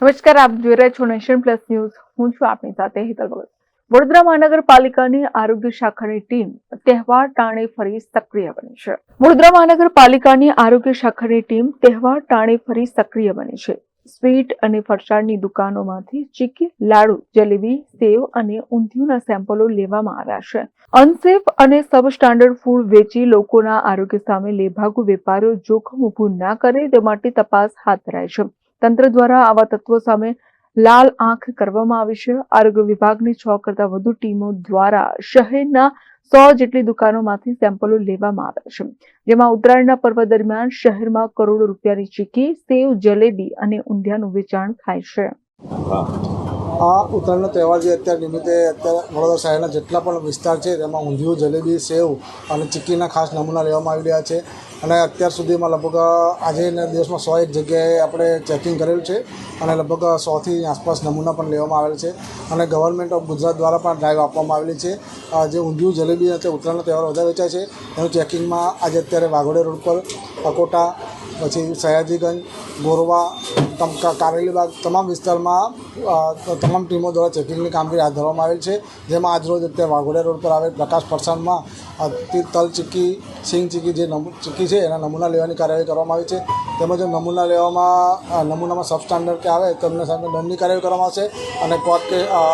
નમસ્કાર, આપ જોઈ રહ્યા છો નેશન પ્લસ ન્યૂઝ. હું છું આપની સાથે હેતલ ભગત. વડોદરા મહાનગરપાલિકાની આરોગ્ય શાખાની ટીમ તહેવાર ટાણે ફરી સક્રિય બની છે. વડોદરા મહાનગરપાલિકાની આરોગ્ય શાખાની ટીમ તહેવાર ટાણે ફરી સક્રિય બની છે. સ્વીટ અને ફરસાણની દુકાનોમાંથી ચીકી, લાડુ, જલેબી, સેવ અને ઊંધિયુંના સેમ્પલો લેવામાં આવ્યા છે. અનસેફ અને સબ સ્ટાન્ડર્ડ ફૂડ વેચી લોકોના આરોગ્ય સામે લેભાગુ વેપારીઓ જોખમ ઊભું ના કરે તે માટે તપાસ હાથ ધરાઈ છે. તંત્ર દ્વારા આવા તત્વો સામે લાલ આંખ કરવામાં આવી છે. આરોગ્ય વિભાગની 6 કરતા વધુ ટીમો દ્વારા શહેરના 100 જેટલી દુકાનોમાંથી સેમ્પલો લેવામાં આવ્યા છે, જેમાં ઉત્તરાયણના પર્વ દરમિયાન શહેરમાં કરોડો રૂપિયાની ચીકી, સેવ, જલેબી અને ઊંધિયાનું વેચાણ થાય છે. આ ઉત્તરાયણનો તહેવાર જે અત્યારે નિમિત્તે વડોદરા શહેરના જેટલા પણ વિસ્તાર છે તેમાં ઊંધિયું, જલેબી, સેવ અને ચીક્કીના ખાસ નમૂના લેવામાં આવી રહ્યા છે. અને અત્યાર સુધીમાં લગભગ આજેના દિવસમાં 101 જગ્યાએ આપણે ચેકિંગ કરેલું છે અને લગભગ 100થી આસપાસ નમૂના પણ લેવામાં આવેલ છે. અને ગવર્મેન્ટ ઓફ ગુજરાત દ્વારા પણ ડ્રાઈવ આપવામાં આવેલી છે. જે ઊંધિયું, જલેબી અને ઉત્તરાયણનો તહેવાર વધારે વેચાય છે એનું ચેકિંગમાં આજે અત્યારે વાઘોડિયા રોડ પર અકોટા, પછી સયાજીગંજ, ગોરવા, કારેલીબાગ તમામ વિસ્તારમાં તમામ ટીમો દ્વારા ચેકિંગની કામગીરી હાથ ધરવામાં આવેલ છે. જેમાં આજરોજ અત્યારે વાઘોડિયા રોડ પર આવેલ પ્રકાશ ફરસાણમાં તલ ચીક્કી, સિંગ ચીક્કી જે ચીક્કી છે એના નમૂના લેવાની કાર્યવાહી કરવામાં આવી છે. તેમજ નમૂનામાં સબ સ્ટાન્ડર્ડ કે આવે તો એમને સામે દંડની કાર્યવાહી કરવામાં આવશે અને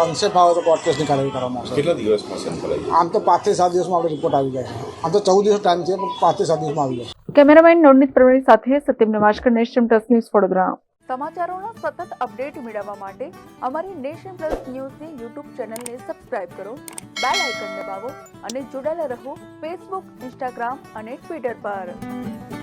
અનસેફ આવે તો કોર્ટ કેસની કાર્યવાહી કરવામાં આવશે. કેટલા દિવસમાં સેમ્પલ આવી જાય? આમ તો 5 થી 7 દિવસમાં આપણે રિપોર્ટ આવી જાય છે. આમ તો 14 દિવસ ટાઈમ છે, પણ 5 થી 7 દિવસમાં આવી જાય. કેમેરામેન નવનીત પ્રવીણ સાથે સત્યમ નવાશકર, નેશન પ્લસ ન્યૂઝ, વડોદરા. સમાચારોના સતત અપડેટ મેળવવા માટે અમારી નેશન પ્લસ ન્યૂઝની યુટ્યુબ ચેનલને સબસ્ક્રાઇબ કરો, બેલ આઇકન દબાવો અને જોડાયેલા રહો ફેસબુક, ઇન્સ્ટાગ્રામ અને ટ્વિટર પર.